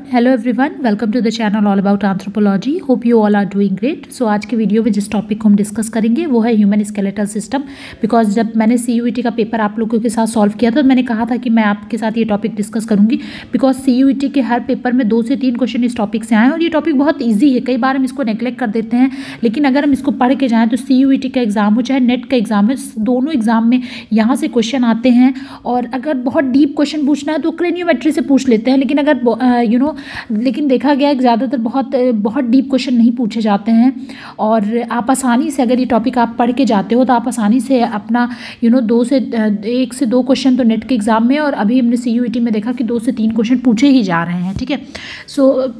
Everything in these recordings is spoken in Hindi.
Hello everyone, welcome to the channel all about anthropology. Hope you all are doing great. So आज के वीडियो में जिस टॉपिक को हम डिस्कस करेंगे वो है ह्यूमन स्केलेटल सिस्टम। बिकॉज जब मैंने CUET का पेपर आप लोगों के साथ सॉल्व किया था तो मैंने कहा था कि मैं आपके साथ ये टॉपिक डिस्कस करूंगी। बिकॉज CUET के हर पेपर में 2 से 3 क्वेश्चन इस टॉपिक से आए और ये टॉपिक बहुत ईजी है। कई बार हम इसको नेग्लेक्ट कर देते हैं, लेकिन अगर हम इसको पढ़ के जाएँ तो CUET का एग्जाम हो चाहे नेट का एग्जाम है, दोनों एग्जाम में यहाँ से क्वेश्चन आते हैं। और अगर बहुत डीप क्वेश्चन पूछना है तो क्रेनियोमेट्री से पूछ लेते हैं, लेकिन अगर लेकिन देखा गया है कि ज़्यादातर बहुत डीप क्वेश्चन नहीं पूछे जाते हैं। और आप आसानी से अगर ये टॉपिक आप पढ़ के जाते हो तो आप आसानी से अपना 1 से 2 क्वेश्चन तो नेट के एग्ज़ाम में, और अभी हमने CUET में देखा कि 2 से 3 क्वेश्चन पूछे ही जा रहे हैं। ठीक है, सो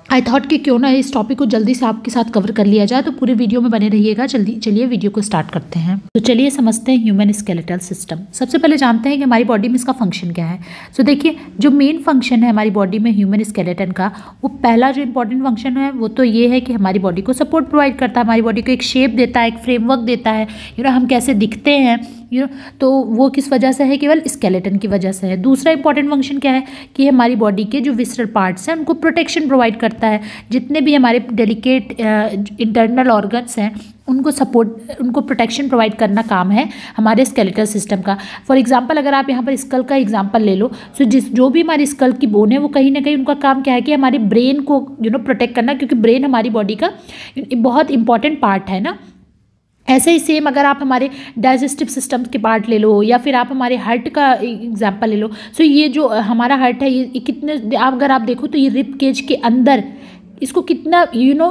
आई थॉट कि क्यों ना इस टॉपिक को जल्दी से आपके साथ कवर कर लिया जाए, तो पूरे वीडियो में बने रहिएगा। जल्दी चलिए वीडियो को स्टार्ट करते हैं। तो चलिए समझते हैं ह्यूमन स्केलेटल सिस्टम। सबसे पहले जानते हैं कि हमारी बॉडी में इसका फंक्शन क्या है। सो देखिए, जो मेन फंक्शन है हमारी बॉडी में ह्यूमन स्केलेटन का, वो पहला जो इंपॉर्टेंट फंक्शन है वो तो ये है कि हमारी बॉडी को सपोर्ट प्रोवाइड करता है, हमारी बॉडी को एक शेप देता है, एक फ्रेमवर्क देता है। हम कैसे दिखते हैं तो वो किस वजह से है, केवल स्केलेटन की वजह से है। दूसरा इंपॉर्टेंट फंक्शन क्या है कि हमारी बॉडी के जो विसरल पार्ट्स हैं उनको प्रोटेक्शन प्रोवाइड करता है। जितने भी हमारे डेलिकेट इंटरनल ऑर्गन्स हैं उनको प्रोटेक्शन प्रोवाइड करना काम है हमारे स्केलेटल सिस्टम का। फॉर एग्जांपल, अगर आप यहाँ पर स्कल का एग्जांपल ले लो, सो जो भी हमारी स्कल की बोन है वो कहीं ना कहीं उनका काम क्या है कि हमारे ब्रेन को प्रोटेक्ट करना, क्योंकि ब्रेन हमारी बॉडी का बहुत इंपॉर्टेंट पार्ट है ना। ऐसे ही सेम अगर आप हमारे डाइजेस्टिव सिस्टम के पार्ट ले लो, या फिर आप हमारे हार्ट का एग्जांपल ले लो। सो ये जो हमारा हार्ट है, ये कितने अगर आप देखो तो ये रिब केज के अंदर इसको कितना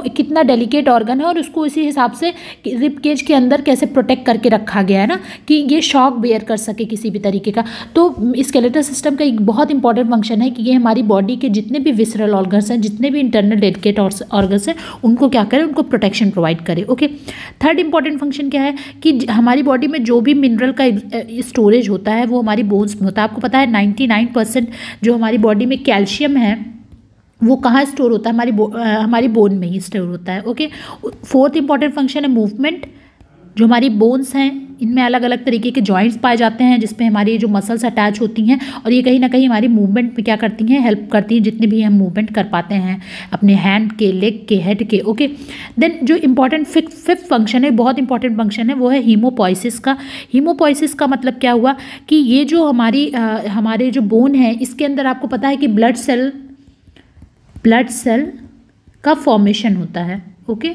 कितना डेलिकेट ऑर्गन है, और उसको इसी हिसाब से रिब केज के अंदर कैसे प्रोटेक्ट करके रखा गया है ना, कि ये शॉक बेयर कर सके किसी भी तरीके का। तो स्केलेटल सिस्टम का एक बहुत इंपॉर्टेंट फंक्शन है कि ये हमारी बॉडी के जितने भी विसरल ऑर्गन्स हैं, जितने भी इंटरनल डेलिकेट ऑर्गन्स हैं, उनको क्या करें, उनको प्रोटेक्शन प्रोवाइड करे। ओके, थर्ड इंपॉर्टेंट फंक्शन क्या है कि हमारी बॉडी में जो भी मिनरल का स्टोरेज होता है वो हमारी बोन्स में होता है। आपको पता है 99% जो हमारी बॉडी में कैल्शियम है वो कहाँ स्टोर होता है, हमारी बोन में ही स्टोर होता है। ओके, फोर्थ इंपॉर्टेंट फंक्शन है मूवमेंट। जो हमारी बोन्स हैं इनमें अलग अलग तरीके के जॉइंट्स पाए जाते हैं, जिसमें हमारी जो मसल्स अटैच होती हैं, और ये कहीं ना कहीं हमारी मूवमेंट में क्या करती हैं, हेल्प करती हैं, जितने भी हम मूवमेंट कर पाते हैं अपने हैंड के, लेग के, हेड के। ओके, देन जो इंपॉर्टेंट फिफ्थ फंक्शन है, बहुत इंपॉर्टेंट फंक्शन है, वो है हीमोपोइसिस का। हीमोपोइसिस का मतलब क्या हुआ कि ये जो हमारे जो बोन है इसके अंदर आपको पता है कि ब्लड सेल का फॉर्मेशन होता है। ओके,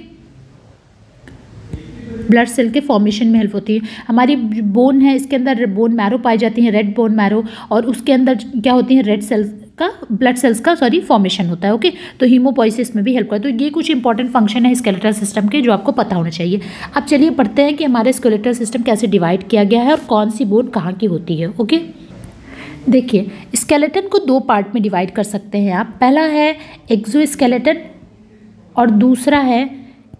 ब्लड सेल के फॉर्मेशन में हेल्प होती है। हमारी बोन है, इसके अंदर बोन मैरो पाई जाती है, रेड बोन मैरो, और उसके अंदर क्या होती है, ब्लड सेल्स का फॉर्मेशन होता है। ओके, तो हीमोपोइसिस में भी हेल्प करता है। तो ये कुछ इंपॉर्टेंट फंक्शन है स्केलेटल सिस्टम के जो आपको पता होना चाहिए। अब चलिए पढ़ते हैं कि हमारे स्केलेटल सिस्टम कैसे डिवाइड किया गया है और कौन सी बोन कहाँ की होती है। ओके, देखिए, स्केलेटन को 2 पार्ट में डिवाइड कर सकते हैं आप। पहला है एक्सोस्केलेटन और दूसरा है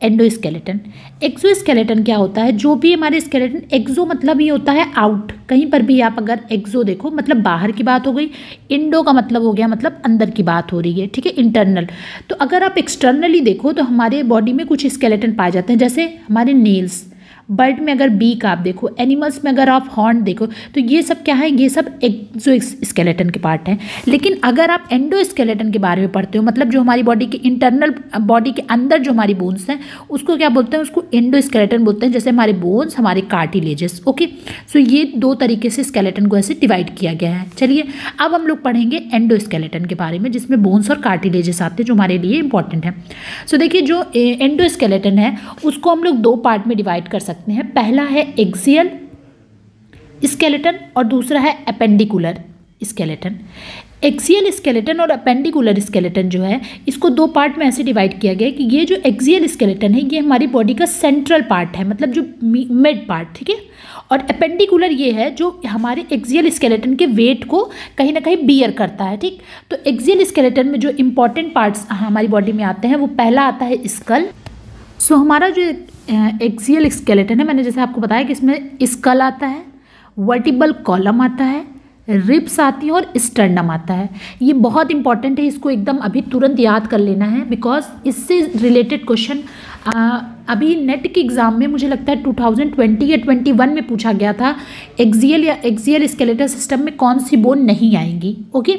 एंडोस्केलेटन। एक्सोस्केलेटन क्या होता है, जो भी हमारे स्केलेटन, एक्सो मतलब ये होता है आउट, कहीं पर भी आप अगर एक्सो देखो मतलब बाहर की बात हो गई, इंडो का मतलब हो गया मतलब अंदर की बात हो रही है। ठीक है, इंटरनल। तो अगर आप एक्सटर्नली देखो तो हमारे बॉडी में कुछ स्केलेटन पाए जाते हैं, जैसे हमारे नेल्स, बर्ड में अगर बीक आप देखो, एनिमल्स में अगर आप हॉर्न देखो, तो ये सब क्या है, ये सब एक्सोस्केलेटन के पार्ट हैं। लेकिन अगर आप एंडोस्केलेटन के बारे में पढ़ते हो, मतलब जो हमारी बॉडी के इंटरनल, बॉडी के अंदर जो हमारी बोन्स हैं उसको क्या बोलते हैं, उसको एंडोस्केलेटन बोलते हैं। जैसे हमारे बोन्स, हमारे कार्टिलेजेस। ओके, सो ये 2 तरीके से स्केलेटन को ऐसे डिवाइड किया गया है। चलिए अब हम लोग पढ़ेंगे एंडोस्केलेटन के बारे में, जिसमें बोन्स और कार्टिलेजेस आते हैं, जो हमारे लिए इंपॉर्टेंट है। सो देखिए, जो एंडोस्केलेटन है उसको हम लोग 2 पार्ट में डिवाइड कर सकते हैं। पहला है एक्सियल स्केलेटन और दूसरा है एपेंडिकुलर स्केलेटन। एक्सियल स्केलेटन और एपेंडिकुलर स्केलेटन जो है, इसको 2 पार्ट में ऐसे डिवाइड किया गया है कि ये जो एक्सियल स्केलेटन है ये हमारी बॉडी का सेंट्रल पार्ट है, मतलब जो मिड पार्ट। ठीक है, और एपेंडिकुलर ये है जो हमारे एक्सियल स्केलेटन के वेट को कहीं ना कहीं बियर करता है। ठीक, तो एक्सियल स्केलेटन में जो इंपॉर्टेंट पार्ट्स हमारी बॉडी में आते हैं, वो पहला आता है स्कल। सो हमारा जो एक्सियल स्केलेटन है, मैंने जैसे आपको बताया कि इसमें स्कल आता है, वर्टिबल कॉलम आता है, रिब्स आती हैं और स्टर्नम आता है। ये बहुत इंपॉर्टेंट है, इसको एकदम अभी तुरंत याद कर लेना है, बिकॉज इससे रिलेटेड क्वेश्चन अभी नेट के एग्ज़ाम में मुझे लगता है 2020 या 21 में पूछा गया था, एक्सियल या एक्सियल स्केलेटल सिस्टम में कौन सी बोन नहीं आएंगी। ओके,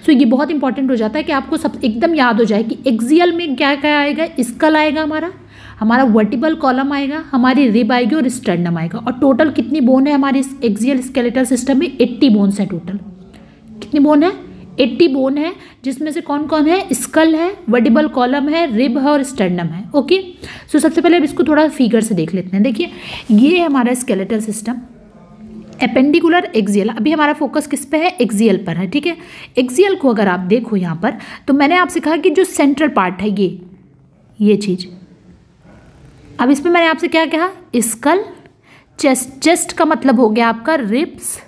सो ये बहुत इंपॉर्टेंट हो जाता है कि आपको सब एकदम याद हो जाए कि एक्सियल में क्या क्या आएगा। स्कल आएगा, हमारा वर्टिबल कॉलम आएगा, हमारी रिब आएगी और स्टर्नम आएगा। और टोटल कितनी बोन है हमारे एक्सियल स्केलेटल सिस्टम में? 80 बोन्स है टोटल। कितनी बोन है? 80 बोन है, जिसमें से कौन कौन है? स्कल है, वर्टिबल कॉलम है, रिब है और स्टर्नम है। ओके, सो सबसे पहले अब इसको थोड़ा फिगर से देख लेते हैं। देखिए, ये है हमारा स्केलेटल सिस्टम, एपेंडिकुलर एक्सियल। अभी हमारा फोकस किस पे है? एक्सियल पर है। ठीक है, एक्सियल को अगर आप देखो यहाँ पर, तो मैंने आपसे कहा कि जो सेंट्रल पार्ट है ये चीज़। अब इसमें मैंने आपसे क्या कहा? School, chest. चेस्ट का मतलब हो गया आपका रिब्स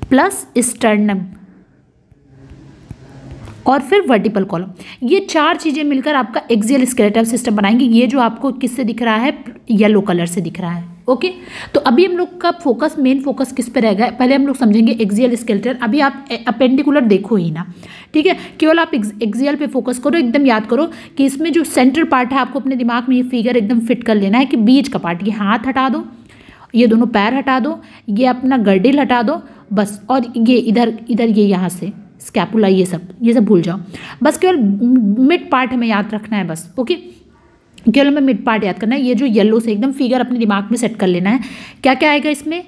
प्लस स्टर्नम और फिर वर्टिकल कॉलम। ये चार चीज़ें मिलकर आपका एक्सियल स्केलेटल सिस्टम बनाएंगे। ये जो आपको किससे दिख रहा है? येलो कलर से दिख रहा है। ओके, तो अभी हम लोग का फोकस, मेन फोकस किस पे रहेगा? पहले हम लोग समझेंगे एक्सियल स्केलेटल। अभी आप अपेंडिकुलर देखो ही ना, ठीक है, केवल आप एक्सियल पे फोकस करो। एकदम याद करो कि इसमें जो सेंट्रल पार्ट है, आपको अपने दिमाग में ये फिगर एकदम फिट कर लेना है कि बीच का पार्ट, ये हाथ हटा दो, ये दोनों पैर हटा दो, ये अपना गर्डिल हटा दो बस, और ये इधर ये यहाँ से स्कैपुला, ये सब भूल जाओ। बस केवल मिड पार्ट हमें याद रखना है बस। ओके, केवल हमें मिड पार्ट याद करना है। ये जो येलो से एकदम फिगर अपने दिमाग में सेट कर लेना है। क्या क्या आएगा इसमें?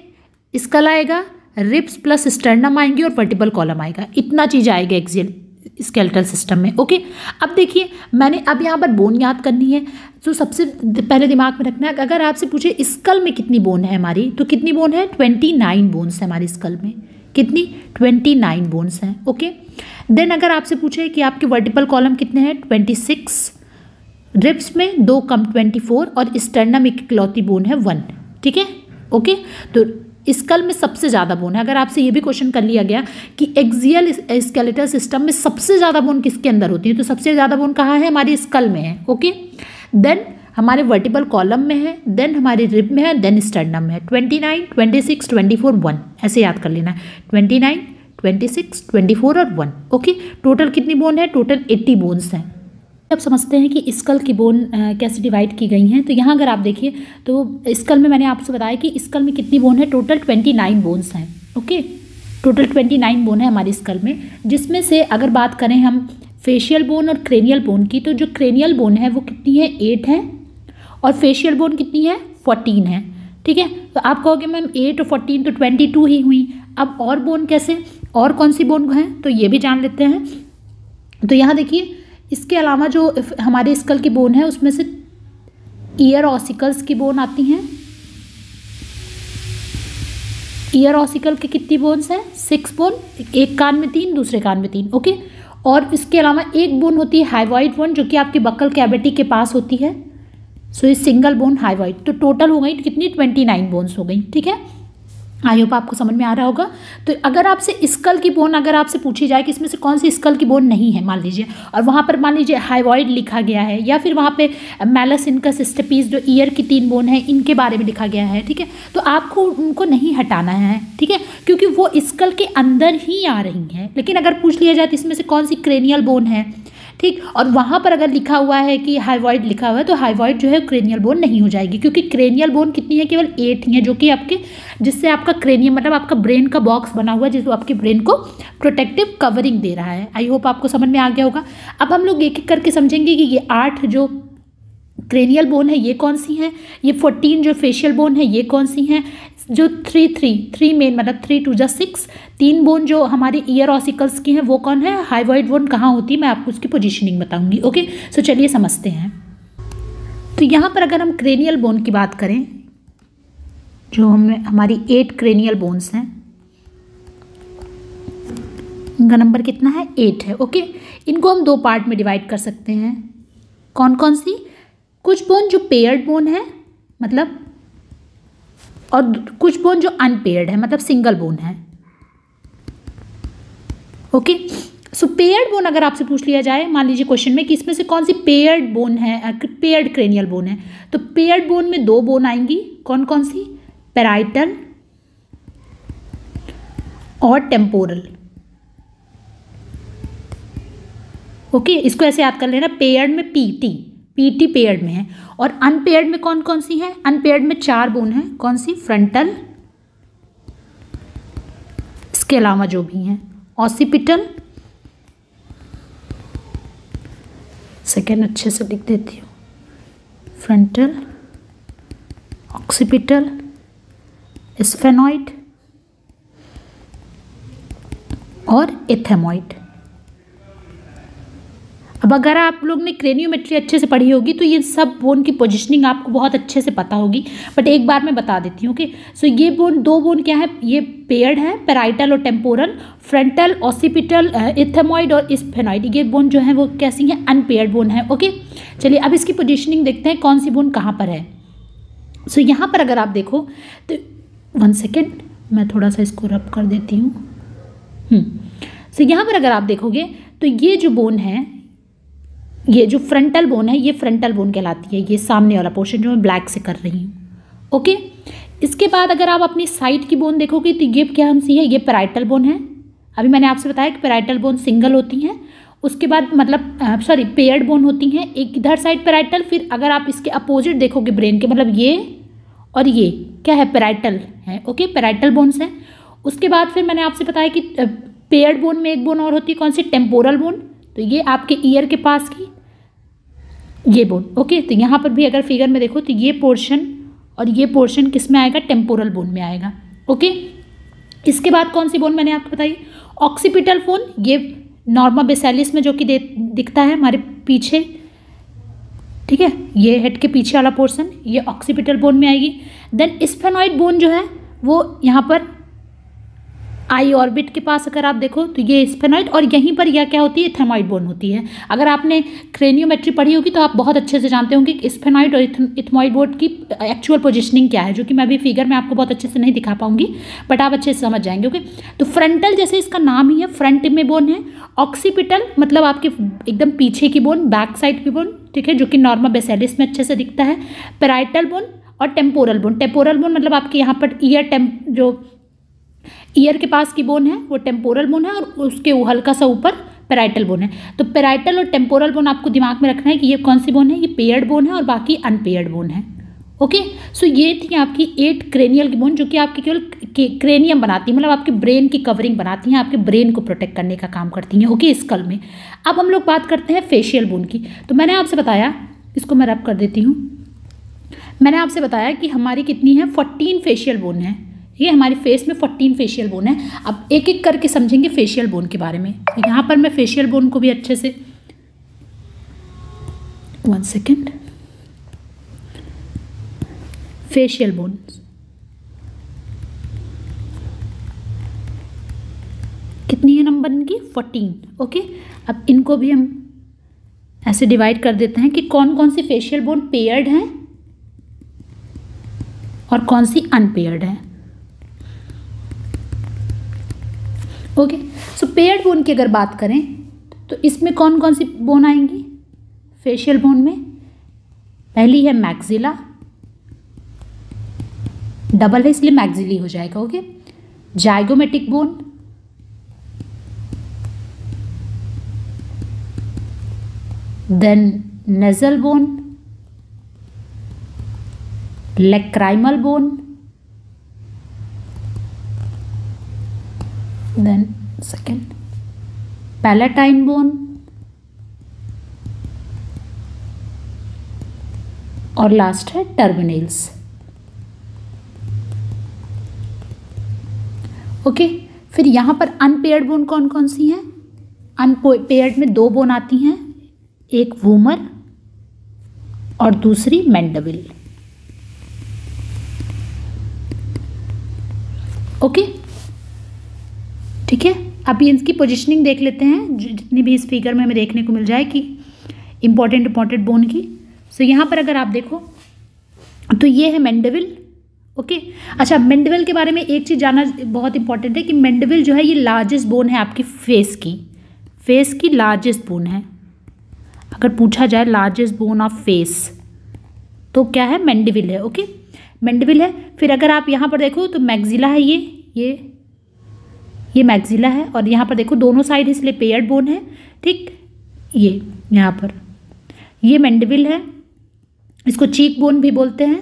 स्कल आएगा, रिब्स प्लस स्टर्नम आएंगे और वर्टिबल कॉलम आएगा। इतना चीज़ आएगा एक्सियल स्केलेटल सिस्टम में। ओके, अब देखिए, मैंने अब यहाँ पर बोन याद करनी है, तो सबसे पहले दिमाग में रखना है, अगर आपसे पूछे स्कल में कितनी बोन है हमारी, तो कितनी बोन है? 29 बोन्स है हमारी स्कल में। कितनी? 29 बोन्स हैं। ओके, देन अगर आपसे पूछे कि आपके वर्टिकल कॉलम कितने हैं? 26, रिब्स में 2 कम 24 और स्टर्नम एक इकलौती बोन है 1। ठीक है, ओके, तो स्कल में सबसे ज़्यादा बोन है। अगर आपसे ये भी क्वेश्चन कर लिया गया कि एक्सियल स्केलेटल सिस्टम में सबसे ज़्यादा बोन किसके अंदर होती है, तो सबसे ज़्यादा बोन कहाँ है? हमारी स्कल में है। ओके, देन हमारे वर्टिकल कॉलम में है, देन हमारे रिब में है, देन स्टर्नम में है। 29, 26, 24, 1 ऐसे याद कर लेना है। 29, 26, 24 और 1। ओके, टोटल कितनी बोन है? टोटल 80 बोन्स हैं। अब समझते हैं कि स्कल की बोन कैसे डिवाइड की गई हैं। तो यहाँ अगर आप देखिए, तो स्कल में मैंने आपसे बताया कि स्कल में कितनी बोन है? टोटल 29 बोन्स हैं। ओके, टोटल 29 बोन है हमारी स्कल में, जिसमें से अगर बात करें हम फेशियल बोन और क्रेनियल बोन की, तो जो क्रेनियल बोन है वो कितनी है? 8 है, और फेशियल बोन कितनी है? 14 है। ठीक है, तो आप कहोगे मैम 8 और 14 तो 22 ही हुई। अब और बोन कैसे, और कौन सी बोन है, तो ये भी जान लेते हैं। तो यहाँ देखिए, इसके अलावा जो हमारे स्कल की बोन है, उसमें से ईयर ऑसिकल्स की बोन आती हैं। ईयर ऑसिकल की कितनी बोन्स हैं? 6 बोन, एक कान में 3, दूसरे कान में 3। ओके, और इसके अलावा एक बोन होती है हाइवॉइड बोन, जो कि आपकी बक्कल कैविटी के पास होती है। सो ये सिंगल बोन हाइवॉइड। तो टोटल हो गई कितनी? 29 बोन्स हो गई। ठीक है, आई होप आपको समझ में आ रहा होगा। तो अगर आपसे स्कल की बोन अगर आपसे पूछी जाए कि इसमें से कौन सी स्कल की बोन नहीं है, मान लीजिए, और वहाँ पर मान लीजिए हाइवॉइड लिखा गया है, या फिर वहाँ पे मैलस इनकस स्टेपीज जो ईयर की 3 बोन है, इनके बारे में लिखा गया है, ठीक है, तो आपको उनको नहीं हटाना है। ठीक है, क्योंकि वो स्कल के अंदर ही आ रही हैं। लेकिन अगर पूछ लिया जाए तो इसमें से कौन सी क्रेनियल बोन है, ठीक, और वहाँ पर अगर लिखा हुआ है कि हाइवॉइड लिखा हुआ है, तो हाइवॉइड जो है क्रेनियल बोन नहीं हो जाएगी, क्योंकि क्रेनियल बोन कितनी है? केवल 8 ही है, जो कि आपके, जिससे आपका क्रेनियम मतलब आपका ब्रेन का बॉक्स बना हुआ है, जिसको आपके ब्रेन को प्रोटेक्टिव कवरिंग दे रहा है। आई होप आपको समझ में आ गया होगा। अब हम लोग एक एक करके समझेंगे कि ये 8 जो क्रेनियल बोन है ये कौन सी हैं, ये 14 जो फेशियल बोन है ये कौन सी हैं, जो 3 मेन मतलब 3 2 जा 6 3 बोन जो हमारे ईयर ऑसिकल्स की हैं वो कौन है? हाइवॉइड बोन कहाँ होती है, मैं आपको उसकी पोजीशनिंग बताऊंगी। ओके, सो चलिए समझते हैं। तो यहाँ पर अगर हम क्रेनियल बोन की बात करें, जो हमारी 8 क्रेनियल बोन्स हैं, इनका नंबर कितना है? 8 है। ओके, इनको हम 2 पार्ट में डिवाइड कर सकते हैं। कौन कौन सी? कुछ बोन जो पेयर्ड बोन है मतलब, और कुछ बोन जो अनपेयर्ड है मतलब सिंगल बोन है। ओके, सो पेयर्ड बोन अगर आपसे पूछ लिया जाए, मान लीजिए क्वेश्चन में कि इसमें से कौन सी पेयर्ड बोन है, पेयर्ड क्रेनियल बोन है, तो पेयर्ड बोन में 2 बोन आएंगी। कौन कौन सी? पैराइटल और टेम्पोरल। ओके, इसको ऐसे याद कर लेना, पेयर्ड में PT, पीटी पेयर्ड में है। और अनपेयर्ड में कौन कौन सी है? अनपेयर्ड में 4 बोन है। कौन सी? फ्रंटल, इसके अलावा जो भी हैं ऑसिपिटल, सेकेंड अच्छे से लिख देती हूँ, फ्रंटल, ऑक्सीपिटल, स्फेनॉइड और इथेमॉइड। अब अगर आप लोग ने क्रेनियोमेट्री अच्छे से पढ़ी होगी तो ये सब बोन की पोजीशनिंग आपको बहुत अच्छे से पता होगी, बट एक बार मैं बता देती हूँ। ओके, सो ये बोन, 2 बोन क्या है? ये पेयर्ड है, पैराइटल और टेम्पोरल, फ्रंटल, ऑसिपिटल, इथेमॉइड और स्फेनॉइड। ये बोन जो है वो कैसी है? अनपेयर्ड बोन है। ओके, चलिए अब इसकी पोजीशनिंग देखते हैं, कौन सी बोन कहाँ पर है। सो यहाँ पर अगर आप देखो तो 1 सेकेंड, मैं थोड़ा सा इसको रब कर देती हूँ। सो यहाँ पर अगर आप देखोगे तो ये जो बोन है, ये जो फ्रंटल बोन है, ये फ्रंटल बोन कहलाती है। ये सामने वाला पोर्शन जो मैं ब्लैक से कर रही हूँ। ओके, इसके बाद अगर आप अपनी साइड की बोन देखोगे तो ये क्या हमसी है? ये पैराइटल बोन है। अभी मैंने आपसे बताया कि पैराइटल बोन सिंगल होती हैं, उसके बाद मतलब पेयर्ड बोन होती हैं, एक इधर साइड पैराइटल। फिर अगर आप इसके अपोजिट देखोगे ब्रेन के, मतलब ये और ये क्या है? पैराइटल है। ओके, पैराइटल बोन्स हैं। उसके बाद फिर मैंने आपसे बताया कि पेयर्ड बोन में एक बोन और होती है, कौन सी? Temporal bone. तो ये आपके ईयर के पास की ये बोन। ओके, तो यहाँ पर भी अगर फिगर में देखो तो ये पोर्शन और ये पोर्शन किस में आएगा? टेम्पोरल बोन में आएगा। ओके, इसके बाद कौन सी बोन मैंने आपको बताई? Occipital bone. ये नॉर्मा बेसालिस में जो कि दिखता है हमारे पीछे, ठीक है, ये हेड के पीछे वाला पोर्शन, ये ऑक्सीपिटल बोन में आएगी। देन स्फेनॉइड बोन जो है वो यहाँ पर आई ऑर्बिट के पास अगर आप देखो तो ये स्फेनॉइड, और यहीं पर यह क्या होती है? इथेमॉइड बोन होती है। अगर आपने क्रेनियोमेट्री पढ़ी होगी तो आप बहुत अच्छे से जानते होंगे कि स्फेनॉइड और इथेमॉइड बोन की एक्चुअल पोजीशनिंग क्या है, जो कि मैं अभी फिगर में आपको बहुत अच्छे से नहीं दिखा पाऊंगी, बट आप अच्छे से समझ जाएंगे। ओके, तो फ्रंटल जैसे इसका नाम ही है, फ्रंट में बोन है। ऑक्सीपिटल मतलब आपके एकदम पीछे की बोन, बैक साइड की बोन, ठीक है, जो कि नॉर्मा बेसालिस में अच्छे से दिखता है। पैराइटल बोन और टेम्पोरल बोन। टेम्पोरल बोन मतलब आपके यहाँ पर जो ईयर के पास की बोन है वो टेम्पोरल बोन है, और उसके हल्का सा ऊपर पैराइटल बोन है। तो पैराइटल और टेम्पोरल बोन आपको दिमाग में रखना है कि ये कौन सी बोन है? ये पेयर्ड बोन है और बाकी अनपेयर्ड बोन है। ओके, सो ये थी आपकी 8 क्रेनियल की बोन, जो कि आपकी केवल क्रेनियम बनाती है, मतलब आपके ब्रेन की कवरिंग बनाती हैं, आपके ब्रेन को प्रोटेक्ट करने का काम करती हैं। ओके, स्कल में। अब हम लोग बात करते हैं फेशियल बोन की। तो मैंने आपसे बताया, इसको मैं रब कर देती हूँ, मैंने आपसे बताया कि हमारी कितनी है? 14 फेशियल बोन है। ये हमारे फेस में 14 फेशियल बोन है। अब एक एक करके समझेंगे फेशियल बोन के बारे में। तो यहाँ पर मैं फेशियल बोन को भी अच्छे से 1 सेकेंड, फेशियल बोन कितनी है नंबर इनकी? 14। ओके, अब इनको भी हम ऐसे डिवाइड कर देते हैं कि कौन कौन सी फेशियल बोन पेयर्ड हैं और कौन सी अनपेयर्ड है। ओके, सो पेयर्ड बोन की अगर बात करें तो इसमें कौन कौन सी बोन आएंगी फेशियल बोन में? पहली है मैक्सिला, डबल है इसलिए मैक्सिली हो जाएगा। Okay, zygomatic bone, then nasal bone, lacrimal bone, then second palatine bone, और लास्ट है टर्मिनल्स। ओके, फिर यहाँ पर अनपेयर्ड बोन कौन कौन सी हैं? अनपेयर्ड में 2 बोन आती हैं, एक वूमर और दूसरी मैंडविल। ओके, ठीक है, अभी इसकी पोजीशनिंग देख लेते हैं, जितनी भी इस फिगर में हमें देखने को मिल जाए कि इंपॉर्टेंट बोन की। सो यहाँ पर अगर आप देखो तो ये है मैंडविल। ओके, अच्छा, मैंडविल के बारे में एक चीज़ जानना बहुत इंपॉर्टेंट है कि मैंडविल जो है ये लार्जेस्ट बोन है आपकी फेस की लार्जेस्ट बोन है। अगर पूछा जाए लार्जेस्ट बोन ऑफ फेस तो क्या है? मैंडविल है। ओके, मैंडविल है। फिर अगर आप यहाँ पर देखो तो मैक्सिला है, ये मैक्सिला है, और यहाँ पर देखो दोनों साइड इसलिए पेयर्ड बोन है। ठीक, ये यहाँ पर ये मैंडिबल है, इसको चीक बोन भी बोलते हैं,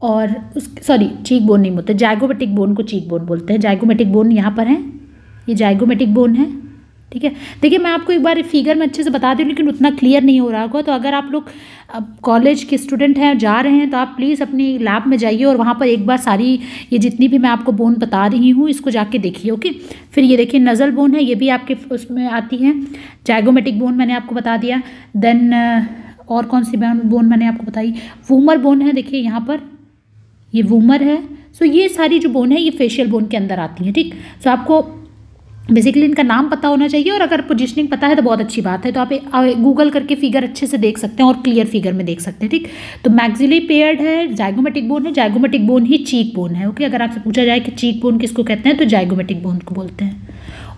और सॉरी चीक बोन नहीं बोलते, जाइगोमेटिक बोन को चीक बोन बोलते हैं। जाइगोमेटिक बोन यहाँ पर है, ये जाइगोमेटिक बोन है, ठीक है। देखिए मैं आपको एक बार फिगर में अच्छे से बता दूँ, लेकिन उतना क्लियर नहीं हो रहा होगा, तो अगर आप लोग कॉलेज के स्टूडेंट हैं, जा रहे हैं, तो आप प्लीज़ अपनी लैब में जाइए और वहाँ पर एक बार सारी ये जितनी भी मैं आपको बोन बता रही हूँ इसको जाके देखिए, ओके। फिर ये देखिए नज़ल बोन है, ये भी आपके उसमें आती है। जाइगोमेटिक बोन मैंने आपको बता दिया। देन और कौन सी बोन मैंने आपको बताई, वूमर बोन है, देखिए यहाँ पर ये वूमर है। सो ये सारी जो बोन है ये फेशियल बोन के अंदर आती हैं, ठीक। सो आपको बेसिकली इनका नाम पता होना चाहिए, और अगर पोजीशनिंग पता है तो बहुत अच्छी बात है। तो आप गूगल करके फिगर अच्छे से देख सकते हैं और क्लियर फिगर में देख सकते हैं, ठीक। तो मैक्सिली पेयर्ड है, जाइगोमेटिक बोन है, जाइगोमेटिक बोन ही चीक बोन है, ओके। अगर आपसे पूछा जाए कि चीक बोन किसको कहते हैं तो जाइगोमेटिक बोन को बोलते हैं।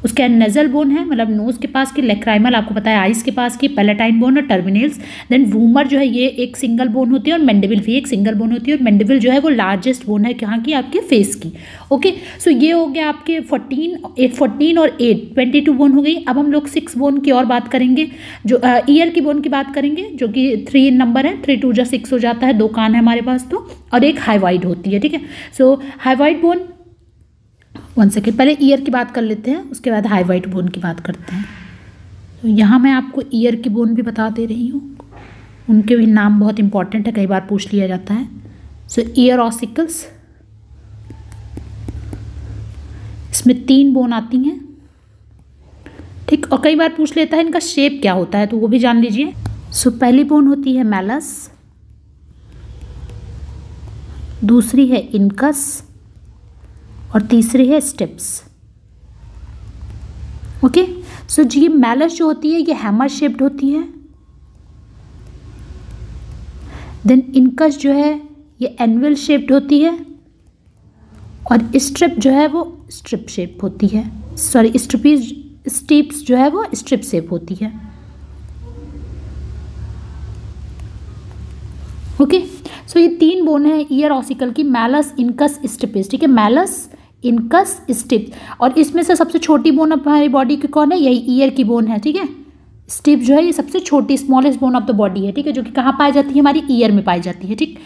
उसके नेजल बोन है, मतलब नोज़ के पास की, लेक्राइमल आपको पता है आइस के पास की, पैलेटाइन बोन और टर्मिनल्स। देन वूमर जो है ये एक सिंगल बोन होती है, और मैंडिबल भी एक सिंगल बोन होती है, और मैंडिबल जो है वो लार्जेस्ट बोन है कहाँ की, आपके फेस की, ओके। सो ये हो गया आपके 14 और 8 22 बोन हो गई। अब हम लोग 6 बोन की और बात करेंगे, जो ईयर की बोन की बात करेंगे, जो कि 3 नंबर है, 3 2 6 हो जाता है, 2 कान है हमारे पास तो, और एक हाइवाइड होती है, ठीक है। सो हाइवाइड बोन, 1 सेकेंड, पहले ईयर की बात कर लेते हैं, उसके बाद हाइवाइड बोन की बात करते हैं। तो यहाँ मैं आपको ईयर की बोन भी बता दे रही हूँ, उनके भी नाम बहुत इंपॉर्टेंट है, कई बार पूछ लिया जाता है। सो ईयर ऑसिकल्स, इसमें 3 बोन आती हैं, ठीक, और कई बार पूछ लेता है इनका शेप क्या होता है, तो वो भी जान लीजिए। सो पहली बोन होती है मैलस, दूसरी है इनकस, और तीसरी है स्टिप्स, ओके। सो जी ये मैलस जो होती है ये हैमर शेप्ड होती है। देन इनकस जो है ये एनवल शेप्ड होती है, और स्ट्रिप जो है वो स्ट्रिप शेप होती है, सॉरी स्टिप्स जो है वो स्ट्रिप शेप होती है, ओके। सो ये 3 बोन है ईयर ऑसिकल की, मैलस, इनकस, स्टिप्स, ठीक है। मैलस, इनकस, स्टिप, और इसमें से सबसे छोटी बोन हमारी बॉडी की कौन है, यही ईयर की बोन है, ठीक है। स्टिप जो है ये सबसे छोटी smallest bone of the body है, ठीक है, जो कि कहाँ पाई जाती है, हमारी ईयर में पाई जाती है, ठीक।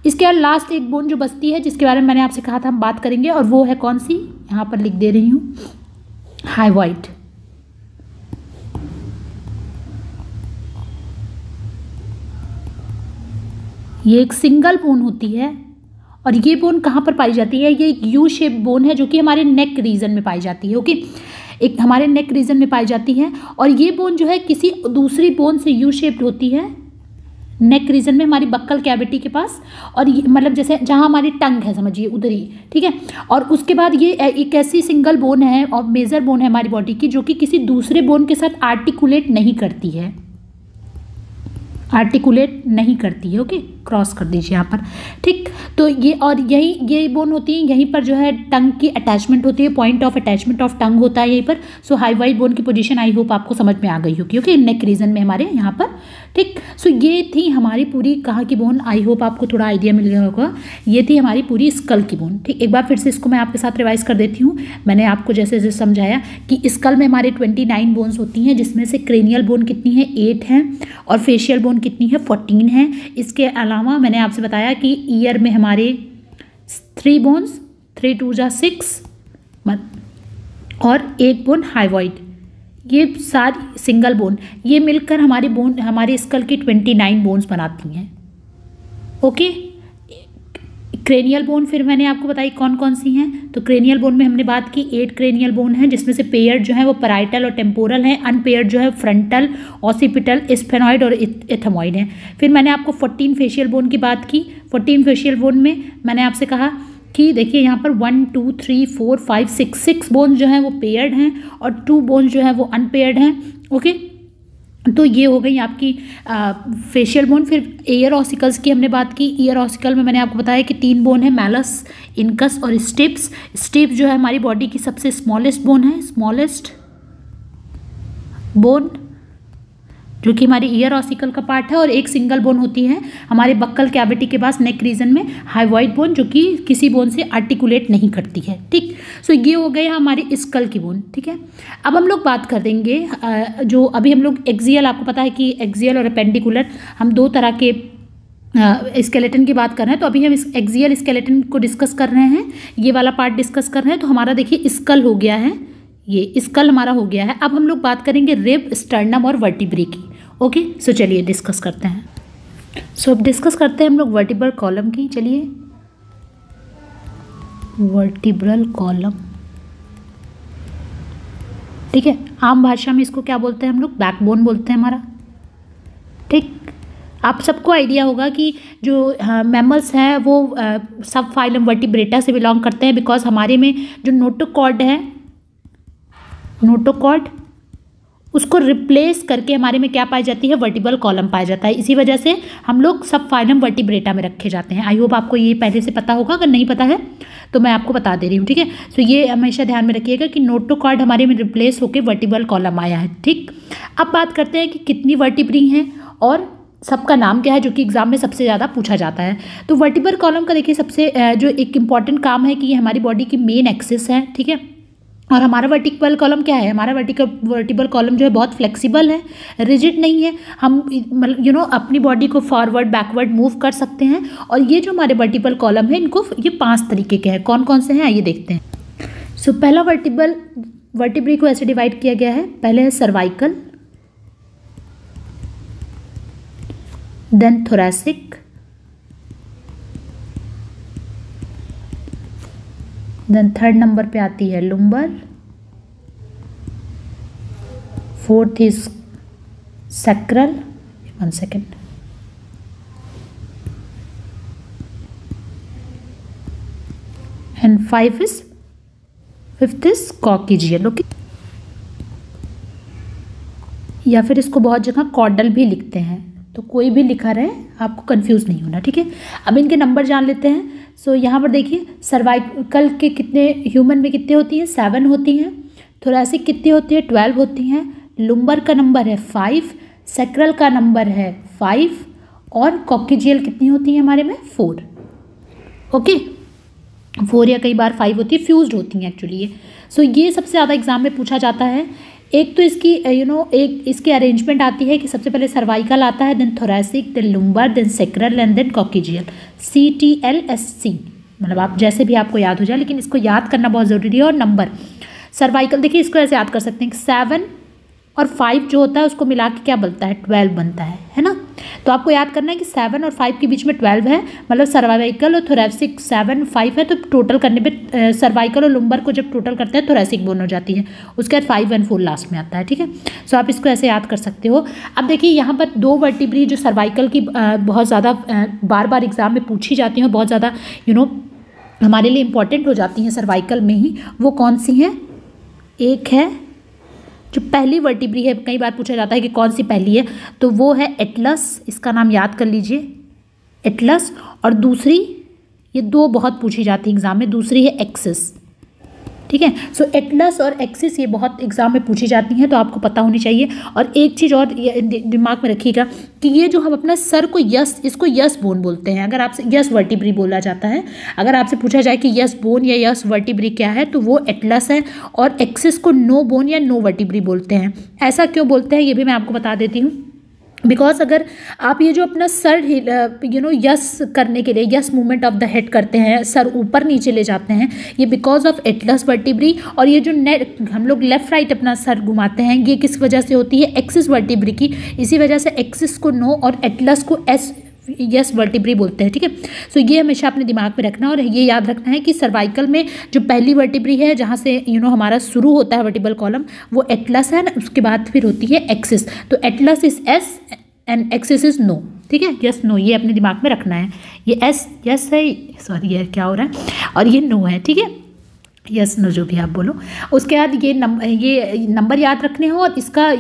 इसके बाद लास्ट एक बोन जो बचती है, जिसके बारे में मैंने आपसे कहा था हम बात करेंगे, और वो है कौन सी, यहाँ पर लिख दे रही हूँ, हाइवाइड। ये एक सिंगल बोन होती है, और ये बोन कहाँ पर पाई जाती है, ये एक यू शेप बोन है, जो कि हमारे नेक रीजन में पाई जाती है, ओके। एक हमारे नेक रीजन में पाई जाती है, और ये बोन जो है किसी दूसरी बोन से यू शेप्ड होती है, नेक रीजन में, हमारी बक्कल कैविटी के पास, और ये मतलब जैसे जहाँ हमारी टंग है समझिए उधर ही, ठीक है। और उसके बाद ये एक ऐसी सिंगल बोन है और मेजर बोन है हमारी बॉडी की, जो कि किसी दूसरे बोन के साथ आर्टिकुलेट नहीं करती है, आर्टिकुलेट नहीं करती है, ओके। क्रॉस कर दीजिए यहाँ पर, ठीक। तो ये और ये बोन होती है, यहीं पर जो है टंग की अटैचमेंट होती है, point of attachment of tongue होता है यहीं पर। सो हाइवाइड बोन की पोजीशन आई होप आपको समझ में आ गई होगी, ओके, नेक रीजन में हमारे यहाँ पर, ठीक। सो ये थी हमारी पूरी कहाँ की बोन, आई होप आपको थोड़ा आइडिया मिल गया होगा। ये थी हमारी पूरी स्कल की बोन, ठीक। एक बार फिर से इसको मैं आपके साथ रिवाइज कर देती हूँ। मैंने आपको जैसे जैसे समझाया कि स्कल में हमारे 29 बोन्स होती हैं, जिसमें से क्रेनियल बोन कितनी है, 8 हैं, और फेशियल बोन कितनी है, 14 है। इसके अलावा मैंने आपसे बताया कि ईयर में हमारे 3 बोन्स, 3 2 6, और 1 बोन हाइवाइड, ये सारी सिंगल बोन, ये मिलकर हमारी बोन, हमारे स्कल की 29 बोन्स बनाती हैं, ओके। क्रेनियल बोन फिर मैंने आपको बताई कौन कौन सी हैं। तो क्रेनियल बोन में हमने बात की 8 क्रेनियल बोन है, जिसमें से पेयर्ड जो है वो पैराइटल और टेम्पोरल है, अनपेयर्ड जो है फ्रंटल, ऑसिपिटल, स्फेनॉइड और एथमॉइड है। फिर मैंने आपको 14 फेशियल बोन की बात की। 14 फेशियल बोन में मैंने आपसे कहा कि देखिए यहाँ पर 1 2 3 4 5 6 बोन्स जो हैं वो पेयर्ड हैं, और 2 बोन्स जो हैं वो अनपेयर्ड हैं, ओके। तो ये हो गई आपकी फेशियल बोन। फिर ईयर ऑसिकल्स की हमने बात की। ईयर ऑसिकल में मैंने आपको बताया कि 3 बोन है, मैलस, इनकस और स्टिप्स। स्टिप्स जो है हमारी बॉडी की सबसे स्मॉलेस्ट बोन है, स्मॉलेस्ट बोन जो कि हमारे ईयर ऑसिकल का पार्ट है, और एक सिंगल बोन होती है हमारे बक्कल कैविटी के पास नेक रीजन में, हाइवॉइड बोन, जो कि किसी बोन से आर्टिकुलेट नहीं करती है। ठीक, सो ये हो गए हमारी स्कल की बोन। ठीक है, अब हम लोग बात कर देंगे जो अभी हम लोग एक्सियल, आपको पता है कि एक्सियल और अपेंडिकुलर हम दो तरह के स्केलेटन की बात कर रहे हैं। तो अभी हम इस एक्सियल स्केलेटन को डिस्कस कर रहे हैं, ये वाला पार्ट डिस्कस कर रहे हैं। तो हमारा देखिए स्कल हो गया है, ये स्कल हमारा हो गया है। अब हम लोग बात करेंगे रिब, स्टर्नम और वर्टिब्रे की। ओके, सो चलिए डिस्कस करते हैं। सो अब डिस्कस करते हैं हम लोग वर्टिब्रल कॉलम की। चलिए, वर्टिब्रल कॉलम, ठीक है, आम भाषा में इसको क्या बोलते हैं हम लोग, बैकबोन बोलते हैं हमारा। ठीक, आप सबको आइडिया होगा कि जो मैमल्स हैं वो सब फाइलम वर्टिब्रेटा से बिलोंग करते हैं, बिकॉज हमारे में जो नोटोकॉर्ड है, नोटोकॉर्ड, उसको रिप्लेस करके हमारे में क्या पाई जाती है, वर्टिब्रल कॉलम पाया जाता है। इसी वजह से हम लोग सब फाइलम वर्टिब्रेटा में रखे जाते हैं। आई होप आपको ये पहले से पता होगा, अगर नहीं पता है तो मैं आपको बता दे रही हूँ। ठीक है, तो ये हमेशा ध्यान में रखिएगा कि नोटोकॉर्ड हमारे में रिप्लेस होकर वर्टिब्रल कॉलम आया है। ठीक, अब बात करते हैं कि कितनी वर्टिब्री हैं और सबका नाम क्या है, जो कि एग्जाम में सबसे ज़्यादा पूछा जाता है। तो वर्टिब्रल कॉलम का देखिए सबसे जो एक इम्पॉर्टेंट काम है कि ये हमारी बॉडी की मेन एक्सिस है। ठीक है, और हमारा वर्टिब्रल कॉलम क्या है, हमारा वर्टिब्रल कॉलम जो है बहुत फ्लेक्सिबल है, रिजिड नहीं है। हम अपनी बॉडी को फॉरवर्ड बैकवर्ड मूव कर सकते हैं। और ये जो हमारे वर्टिब्रल कॉलम है, इनको ये 5 तरीके के हैं। कौन कौन से हैं आइए देखते हैं। सो पहला वर्टिब्री को ऐसे डिवाइड किया गया है। पहले है cervical, then thoracic, then 3rd number पे आती है lumbar, 4th is sacral, 1 second, and 5th is coccygeal. Okay, या फिर इसको बहुत जगह कॉर्डल भी लिखते हैं, तो कोई भी लिखा रहे आपको कंफ्यूज नहीं होना। ठीक है, अब इनके नंबर जान लेते हैं। सो यहाँ पर देखिए सर्वाइकल के कितने, ह्यूमन में कितने होती हैं, 7 होती हैं। थोरैसिक कितनी होती है, 12 होती हैं। लुम्बर का नंबर है 5, सैक्रल का नंबर है 5, और कॉक्सिजियल कितनी होती है हमारे में, 4। ओके, 4 या कई बार 5 होती है, फ्यूज्ड होती हैं एक्चुअली ये। सो ये सबसे ज़्यादा एग्जाम में पूछा जाता है। एक तो इसकी एक इसकी अरेंजमेंट आती है कि सबसे पहले सर्वाइकल आता है, then thoracic, then lumbar, then sacral and then coccygeal. CTLSC, मतलब आप जैसे भी आपको याद हो जाए, लेकिन इसको याद करना बहुत ज़रूरी है। और नंबर सर्वाइकल देखिए, इसको ऐसे याद कर सकते हैं कि 7 और 5 जो होता है उसको मिला के क्या बनता है, 12 बनता है ना। तो आपको याद करना है कि 7 और 5 के बीच में 12 है, मतलब सर्वाइकल और थोरैसिक 7 5 है, तो टोटल करने पे सर्वाइकल और लुम्बर को जब टोटल करते हैं थोरैसिक बोन हो जाती है। उसके बाद 5 और 4 लास्ट में आता है। ठीक है, सो आप इसको ऐसे याद कर सकते हो। अब देखिए यहाँ पर 2 वर्टिब्री जो सर्वाइकल की बहुत ज़्यादा बार बार एग्जाम में पूछी जाती हैं, बहुत ज़्यादा हमारे लिए इंपॉर्टेंट हो जाती हैं सर्वाइकल में ही। वो कौन सी हैं, एक है जो पहली वर्टिब्री है, कई बार पूछा जाता है कि कौन सी पहली है, तो वो है एटलस, इसका नाम याद कर लीजिए, एटलस। और दूसरी, ये 2 बहुत पूछी जाती है एग्जाम में, दूसरी है एक्सिस। ठीक है, सो एटलस और एक्सिस ये बहुत एग्जाम में पूछी जाती हैं, तो आपको पता होनी चाहिए। और एक चीज़ और दिमाग में रखिएगा कि ये जो हम अपना सर को इसको यस बोन बोलते हैं। अगर आपसे यस वर्टिब्री बोला जाता है, अगर आपसे पूछा जाए कि यस बोन या यस वर्टिब्री क्या है, तो वो एटलस है। और एक्सिस को नो बोन या नो वर्टिब्री बोलते हैं। ऐसा क्यों बोलते हैं ये भी मैं आपको बता देती हूँ। बिकॉज अगर आप ये जो अपना सर यस करने के लिए, yes movement of the head करते हैं, सर ऊपर नीचे ले जाते हैं, ये बिकॉज ऑफ एटलस वर्टिब्री। और ये जो हम लोग लेफ्ट राइट अपना सर घुमाते हैं, ये किस वजह से होती है, एक्सिस वर्टिब्री की। इसी वजह से एक्सिस को नो और एटलस को यस वर्टिब्री बोलते हैं। ठीक है, सो ये हमेशा अपने दिमाग में रखना। और ये याद रखना है कि सर्वाइकल में जो पहली वर्टिब्री है, जहाँ से हमारा शुरू होता है वर्टिब्रल कॉलम, वो एटलस है ना, उसके बाद फिर होती है एक्सिस। तो atlas is yes and axis is no. ठीक है, यस नो ये अपने दिमाग में रखना है। ये एस यस है, सॉरी ये क्या हो रहा है, और ये नो है। ठीक है, यस नो जो भी आप बोलो। उसके बाद ये नंबर याद रखने हो, और इसका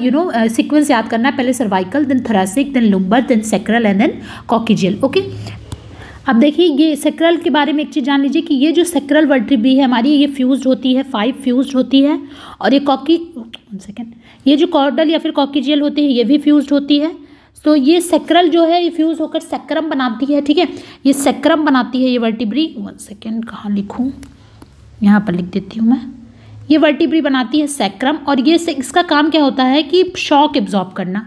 सीक्वेंस याद करना है। पहले cervical, then thoracic, then lumbar, then sacral and then coccygeal. Okay, अब देखिए ये सैक्रल के बारे में एक चीज़ जान लीजिए कि ये जो सैक्रल वर्टिब्री है हमारी, ये फ्यूज्ड होती है, 5 फ्यूज्ड होती है। और ये ये जो कॉर्डल या फिर कॉकिजियल होती है ये भी फ्यूज्ड होती है। तो ये सेक्रल जो है ये फ्यूज होकर सेक्रम बनाती है, ठीक है, ये सेक्रम बनाती है ये वर्टिब्री। 1 सेकेंड, कहाँ लिखूँ, यहाँ पर लिख देती हूँ मैं। ये वर्टिब्री बनाती है सेक्रम, और ये इसका काम क्या होता है कि शॉक एब्जॉर्ब करना,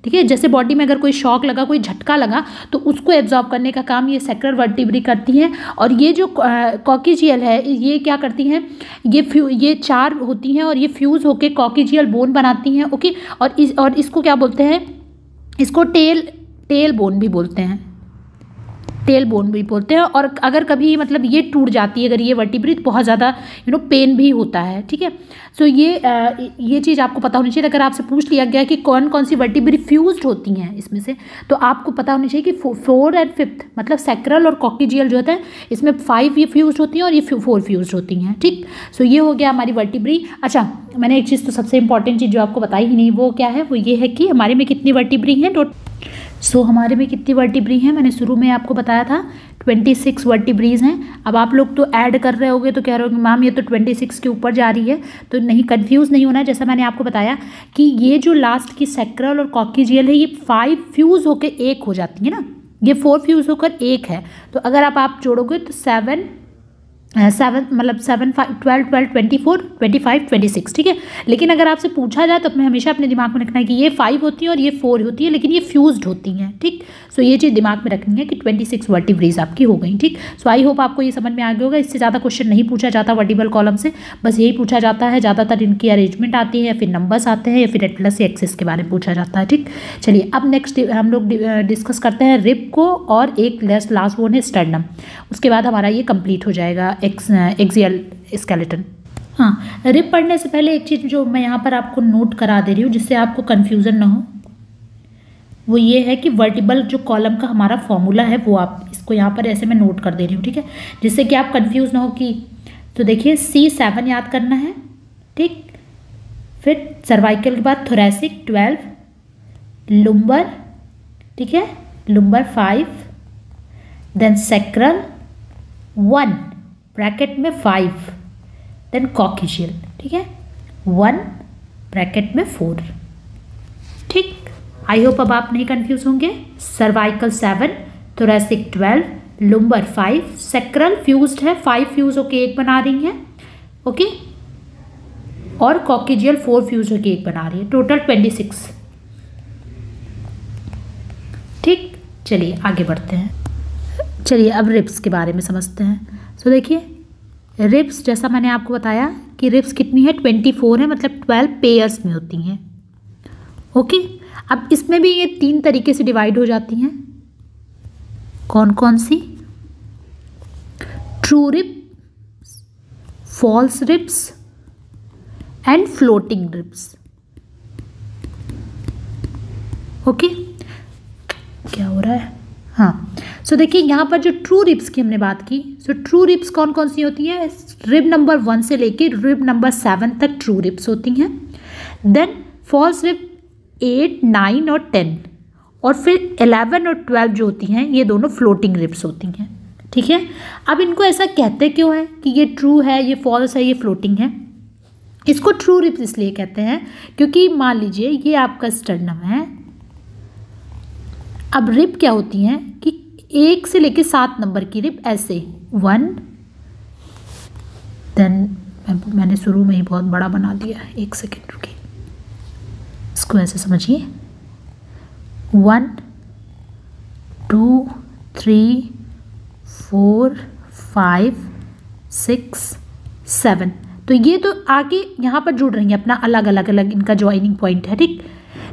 ठीक है, जैसे बॉडी में अगर कोई शॉक लगा, कोई झटका लगा, तो उसको एब्जॉर्ब करने का काम ये सेक्रल वर्टिब्री करती हैं। और ये जो कॉकिजियल है ये क्या करती हैं, ये 4 होती हैं और ये फ्यूज़ होके कॉकिजियल बोन बनाती हैं, ओके। और इसको क्या बोलते हैं, इसको टेल बोन भी बोलते हैं, टेल बोन भी बोलते हैं। और अगर कभी मतलब ये टूट जाती है अगर ये वर्टिब्री, तो बहुत ज़्यादा पेन भी होता है, ठीक है। सो ये चीज़ आपको पता होनी चाहिए। अगर आपसे पूछ लिया गया कि कौन कौन सी वर्टिब्री फ्यूज्ड होती हैं इसमें से, तो आपको पता होनी चाहिए कि 4 और 5 मतलब सेक्रल और कॉकिजियल जो होता है इसमें 5 ये फ्यूज्ड होती हैं और ये 4 फ्यूज्ड होती हैं, ठीक। सो ये हो गया हमारी वर्टिब्री। अच्छा, मैंने एक चीज़ तो सबसे इंपॉर्टेंट चीज़ जो आपको बताई ही नहीं, वो क्या है, वो ये है कि हमारे में कितनी वर्टिब्री हैं। हमारे में कितनी वर्टिब्री हैं, मैंने शुरू में आपको बताया था 26 वर्टिब्रीज हैं। अब आप लोग तो ऐड कर रहे होगे तो कह रहे हो मैम ये तो 26 के ऊपर जा रही है, तो नहीं, कंफ्यूज नहीं होना है। जैसा मैंने आपको बताया कि ये जो लास्ट की सेक्रल और कॉकिजियल है ये 5 फ्यूज होकर 1 हो जाती है ना, ये 4 फ्यूज होकर 1 है। तो अगर आप जोड़ोगे तो 7 मतलब 7 5 12 12 24 25 26, ठीक है। लेकिन अगर आपसे पूछा जाए तो अपने हमेशा अपने दिमाग में रखना है कि ये 5 होती है और ये 4 होती है, लेकिन ये फ्यूज्ड होती हैं, ठीक। सो ये चीज़ दिमाग में रखनी है कि 26 वर्टिब्रीज आपकी हो गई, ठीक। सो आई होप आपको ये समझ में आ गया होगा। इससे ज़्यादा क्वेश्चन नहीं पूछा जाता वर्टिब्रल कॉलम से, बस यही पूछा जाता है। ज़्यादातर इनकी अरेंजमेंट आती है या फिर नंबर्स आते हैं या फिर एटलस या एक्सिस के बारे में पूछा जाता है, ठीक। चलिए अब नेक्स्ट हम लोग डिस्कस करते हैं रिब को, और एक लास्ट बोन है स्टर्नम। उसके बाद हमारा ये कंप्लीट हो जाएगा एक्सियल स्केलेटन। हाँ, रिब पढ़ने से पहले एक चीज़ जो मैं यहाँ पर आपको नोट करा दे रही हूँ जिससे आपको कन्फ्यूज़न ना हो, वो ये है कि वर्टिब्रल जो कॉलम का हमारा फॉर्मूला है वो आप इसको यहाँ पर ऐसे मैं नोट कर दे रही हूँ, ठीक है, जिससे कि आप कंफ्यूज ना हो कि, तो देखिए C7 याद करना है, ठीक। फिर सर्वाइकल के बाद थोरेसिक 12, लुम्बर, ठीक है, लुम्बर 5, देन सेक्रल 1 ब्रैकेट में 5, देन कॉकिजियल, ठीक है, 1 ब्रैकेट में 4, ठीक। आई होप अब आप नहीं कंफ्यूज होंगे। Cervical 7, thoracic 12, lumbar 5, sacral fused है, 5 फ्यूज होके 1 बना रही है, ओके, और कॉकिजियल 4 फ्यूज होके 1 बना रही है, टोटल 26, ठीक। चलिए आगे बढ़ते हैं। चलिए अब रिब्स के बारे में समझते हैं। सो देखिए रिब्स, जैसा मैंने आपको बताया कि रिब्स कितनी है, 24 है, मतलब 12 पेयर्स में होती हैं, ओके। अब इसमें भी ये 3 तरीके से डिवाइड हो जाती हैं। कौन कौन सी, true rib, false ribs and floating ribs, okay. क्या हो रहा है, हाँ। सो देखिए यहाँ पर जो ट्रू रिब्स की हमने बात की, सो ट्रू रिब्स कौन कौन सी होती हैं, रिब नंबर 1 से लेके रिब नंबर 7 तक ट्रू रिब्स होती हैं। देन फॉल्स रिब 8, 9 और 10, और फिर 11 और 12 जो होती हैं ये दोनों फ्लोटिंग रिब्स होती हैं, ठीक है। अब इनको ऐसा कहते क्यों है कि ये ट्रू है, ये फॉल्स है, ये फ्लोटिंग है। इसको ट्रू रिब्स इसलिए कहते हैं क्योंकि मान लीजिए ये आपका स्टर्नम है। अब रिब क्या होती हैं कि 1 से लेके 7 नंबर की रिब ऐसे 1, देन मैंने शुरू में ही बहुत बड़ा बना दिया, 1 सेकेंड रुकिए, इसको ऐसे समझिए, 1 2 3 4 5 6 7, तो ये तो आगे यहाँ पर जुड़ रही हैं, अपना अलग अलग इनका ज्वाइनिंग पॉइंट है, ठीक।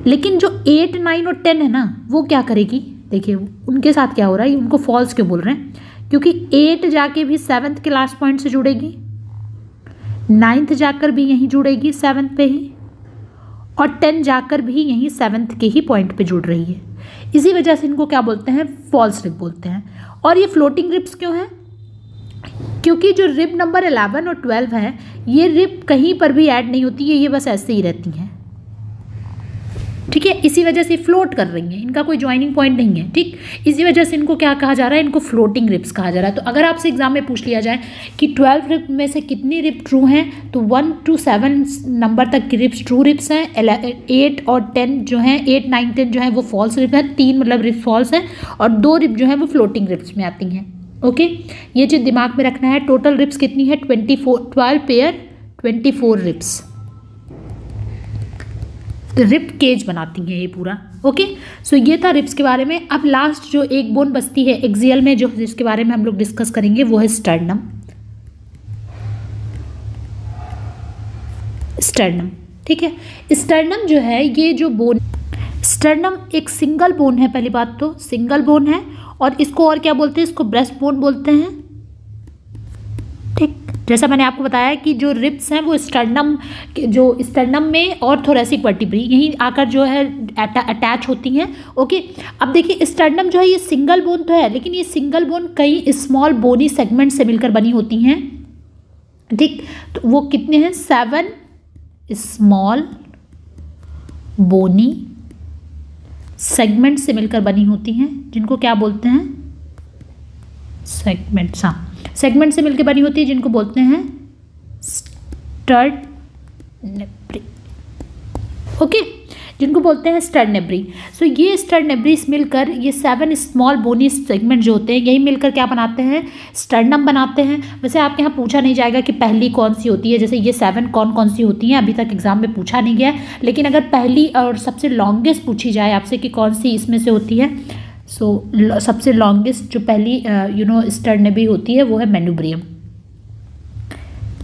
लेकिन जो 8, 9 और 10 है ना, वो क्या करेगी, देखिए उनके साथ क्या हो रहा है, उनको फॉल्स क्यों बोल रहे हैं, क्योंकि 8 जाके भी 7th के लास्ट पॉइंट से जुड़ेगी, 9th जाकर भी यहीं जुड़ेगी 7th पे ही, और 10 जाकर भी यहीं 7th के ही पॉइंट पे जुड़ रही है। इसी वजह से इनको क्या बोलते हैं, फॉल्स रिब बोलते हैं। और ये फ्लोटिंग रिब्स क्यों है, क्योंकि जो रिब नंबर 11 और 12 है ये रिब कहीं पर भी ऐड नहीं होती है, ये बस ऐसे ही रहती हैं, ठीक है, इसी वजह से फ्लोट कर रही हैं, इनका कोई ज्वाइनिंग पॉइंट नहीं है। ठीक, इसी वजह से इनको क्या कहा जा रहा है, इनको फ्लोटिंग रिब्स कहा जा रहा है। तो अगर आपसे एग्जाम में पूछ लिया जाए कि 12 रिब में से कितनी रिब ट्रू हैं, तो 1 to 7 नंबर तक की रिब्स ट्रू रिब्स हैं, 8 और 10 जो हैं, 8, 9, 10 जो है वो फॉल्स रिब हैं, 3 मतलब रिब फॉल्स हैं, और 2 रिब जो है वो फ्लोटिंग रिब्स में आती हैं। ओके, ये चीज़ दिमाग में रखना है। टोटल रिब्स कितनी है, 12 पेयर 24 रिब्स रिब्ड केज बनाती हैं ये पूरा। ओके, सो ये था रिब्स के बारे में। अब लास्ट जो एक बोन बचती है एक्सियल में, जो जिसके बारे में हम लोग डिस्कस करेंगे, वो है स्टर्नम। स्टर्नम, ठीक है, स्टर्नम जो है ये जो बोन, स्टर्नम एक सिंगल बोन है, पहली बात तो सिंगल बोन है, और इसको और क्या बोलते हैं, इसको ब्रेस्ट बोन बोलते हैं। ठीक, जैसा मैंने आपको बताया कि जो रिब्स हैं वो स्टर्नम में और थोरेसिक वर्टिब्री यहीं आकर जो है अटैच होती हैं। ओके, अब देखिए स्टर्नम जो है ये सिंगल बोन तो है, लेकिन ये सिंगल बोन कई स्मॉल बोनी सेगमेंट से मिलकर बनी होती हैं। ठीक, तो वो कितने हैं, 7 स्मॉल बोनी सेगमेंट से मिलकर बनी होती हैं, जिनको क्या बोलते हैं, सेगमेंट्स। हाँ, सेगमेंट से मिलकर बनी होती है, जिनको बोलते हैं स्टर्नेब्री। ओके, जिनको बोलते हैं स्टर्नेब्री। सो ये स्टर्नेब्रीज मिलकर ये 7 स्मॉल बोनी सेगमेंट जो होते हैं, यही मिलकर क्या बनाते हैं, स्टर्नम बनाते हैं। वैसे आपके यहाँ पूछा नहीं जाएगा कि पहली कौन सी होती है, जैसे ये 7 कौन कौन सी होती हैं, अभी तक एग्जाम में पूछा नहीं गया। लेकिन अगर पहली और सबसे लॉन्गेस्ट पूछी जाए आपसे कि कौन सी इसमें से होती है, सो सबसे लॉन्गेस्ट जो पहली स्टर्नेब्री होती है वो है मेनुब्रियम।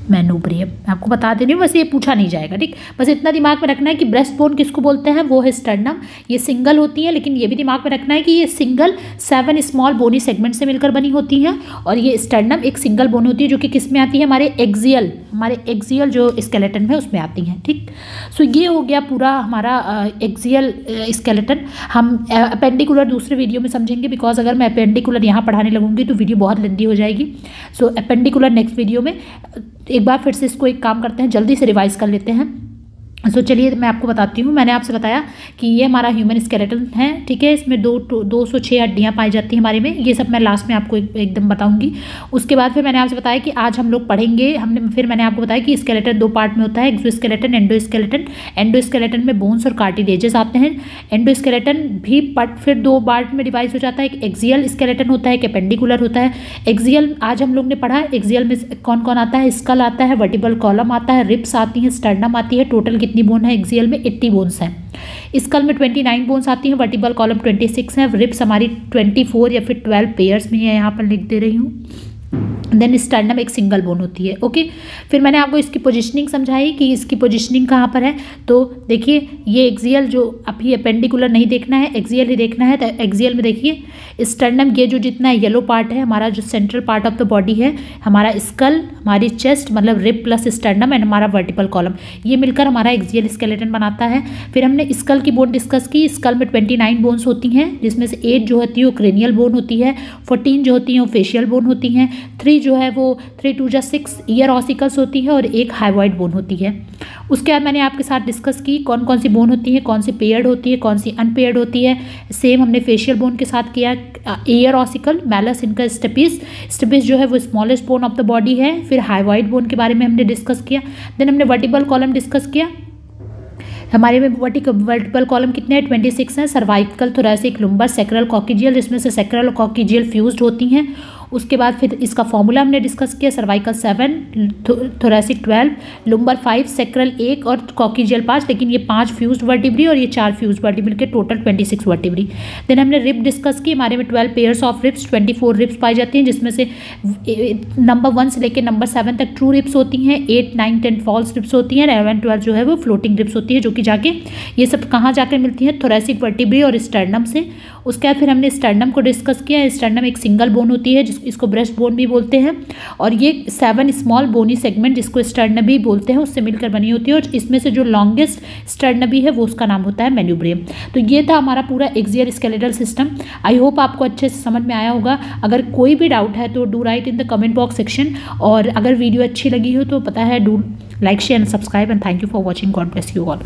मेनुब्रियम आपको बता दे रही हूँ, वैसे ये पूछा नहीं जाएगा। ठीक, बस इतना दिमाग में रखना है कि ब्रेस्ट बोन किसको बोलते हैं, वो है स्टर्नम। ये सिंगल होती है, लेकिन ये भी दिमाग में रखना है कि ये सिंगल 7 स्मॉल बोनी सेगमेंट से मिलकर बनी होती हैं, और ये स्टर्नम एक सिंगल बोन होती है जो कि किस में आती है, हमारे एक्सियल जो स्केलेटन है उसमें आती हैं। ठीक, सो ये हो गया पूरा हमारा एक्सियल स्केलेटन। हम अपेंडिकुलर दूसरे वीडियो में समझेंगे, बिकॉज अगर मैं अपेंडिकुलर यहाँ पढ़ाने लगूंगी तो वीडियो बहुत लेंदी हो जाएगी। सो अपेंडिकुलर नेक्स्ट वीडियो में। एक बार फिर से इसको एक काम करते हैं, जल्दी से रिवाइज कर लेते हैं। सो चलिए मैं आपको बताती हूँ। मैंने आपसे बताया कि ये हमारा ह्यूमन स्केलेटन है। ठीक है, इसमें 206 हड्डियाँ पाई जाती हैं हमारे में, ये सब मैं लास्ट में आपको एकदम बताऊंगी। उसके बाद फिर मैंने आपसे बताया कि आज हम लोग पढ़ेंगे, फिर मैंने आपको बताया कि स्केलेटन 2 पार्ट में होता है, एक्सोस्केलेटन, एंडोस्केलेटन। एंडोस्केलेटन में बोन्स और कार्टिलेजेस आते हैं। एंडोस्केलेटन भी फिर 2 पार्ट में डिवाइड हो जाता है, एक एक्सियल स्केलेटन होता है, एक एपेंडिकुलर होता है। एक्सियल आज हम लोग ने पढ़ा, एक्सियल में कौन कौन आता है, स्कल आता है, वर्टिबल कॉलम आता है, रिब्स आती हैं, स्टर्नम आती है। टोटल कितनी बोन है एक्सियल में, 80 बोन्स हैं। स्कल में 29 बोन्स आती हैं, वर्टिबल कॉलम 26 है, रिब्स हमारी 24 या फिर 12 पेयर्स में है, यहाँ पर लिख दे रही हूँ। देन स्टर्नम एक सिंगल बोन होती है। ओके, फिर मैंने आपको इसकी पोजीशनिंग समझाई कि इसकी पोजीशनिंग कहाँ पर है। तो देखिए ये एक्सियल, जो अभी अपेंडिकुलर नहीं देखना है, एक्सियल ही देखना है। तो एक्सियल में देखिए स्टर्नम, ये जो जितना येलो पार्ट है हमारा, जो central part of the body है, हमारा स्कल, हमारी चेस्ट मतलब रिब प्लस स्टर्नम एंड हमारा वर्टिकल कॉलम, ये मिलकर हमारा एक्सियल स्केलेटन बनाता है। फिर हमने स्कल की बोन डिस्कस की। स्कल में 29 बोन्स होती हैं, जिसमें से 8 जो होती है वो क्रेनियल बोन होती है, 14 जो होती हैं वो फेशियल बोन होती हैं, 3 जो है वो 3 2 जा 6 ईयर ऑसिकल्स होती है, और एक हाइवॉइड बोन होती है। उसके बाद मैंने आपके साथ डिस्कस की कौन कौन सी बोन होती है, कौन सी पेयर्ड होती है, कौन सी अनपेयर्ड होती है। सेम हमने फेशियल बोन के साथ किया, ईयर ऑसिकल, मैलस, इनका स्टेपिस जो है वो smallest bone of the body है। फिर हाइवॉइड बोन के बारे में हमने डिस्कस किया। देन हमने वर्टिबल कॉलम डिस्कस किया। हमारे में वर्टिबल कॉलम कितने हैं, 26 हैं। Cervical, thoracic, lumbar, sacral, coxal, जिसमें से सैक्रल और कॉक्सियल फ्यूज्ड होती हैं। उसके बाद फिर इसका फॉर्मूला हमने डिस्कस किया। सर्वाइकल 7, थोरेसिक 12, लुम्बर 5, सैक्रल 1 और कॉक्सियल 5, लेकिन ये 5 फ्यूज्ड वर्टिब्री और ये 4 फ्यूज्ड वर्टिब्री के टोटल 26 वर्टिब्री। देन हमने रिब डिस्कस की। हमारे में 12 पेयर्स ऑफ रिब्स, 24 रिब्स पाई जाती हैं, जिसमें से नंबर 1 से लेकर नंबर 7 तक ट्रू रिब्स होती हैं, 8, 9, 10 फॉल्स रिब्स होती हैं, 11, 12 जो है वो फ्लोटिंग रिब्स होती है, जो कि जाके ये सब कहाँ जाकर मिलती हैं, थोरेसिक वर्टिब्री और स्टर्नम से। उसके बाद फिर हमने स्टर्नम को डिस्कस किया। स्टर्नम एक सिंगल बोन होती है, इसको ब्रेस्ट बोन भी बोलते हैं, और ये 7 स्मॉल बोनी सेगमेंट जिसको स्टर्नबी बोलते हैं उससे मिलकर बनी होती है, और इसमें से जो लॉन्गेस्ट स्टर्नबी है वो उसका नाम होता है मेन्यूब्रियम। तो ये था हमारा पूरा axial skeletal system. I hope आपको अच्छे से समझ में आया होगा। अगर कोई भी डाउट है तो do right in the comment box section, और अगर वीडियो अच्छी लगी हो तो पता है do like, share and subscribe, and thank you for watching. God bless you all.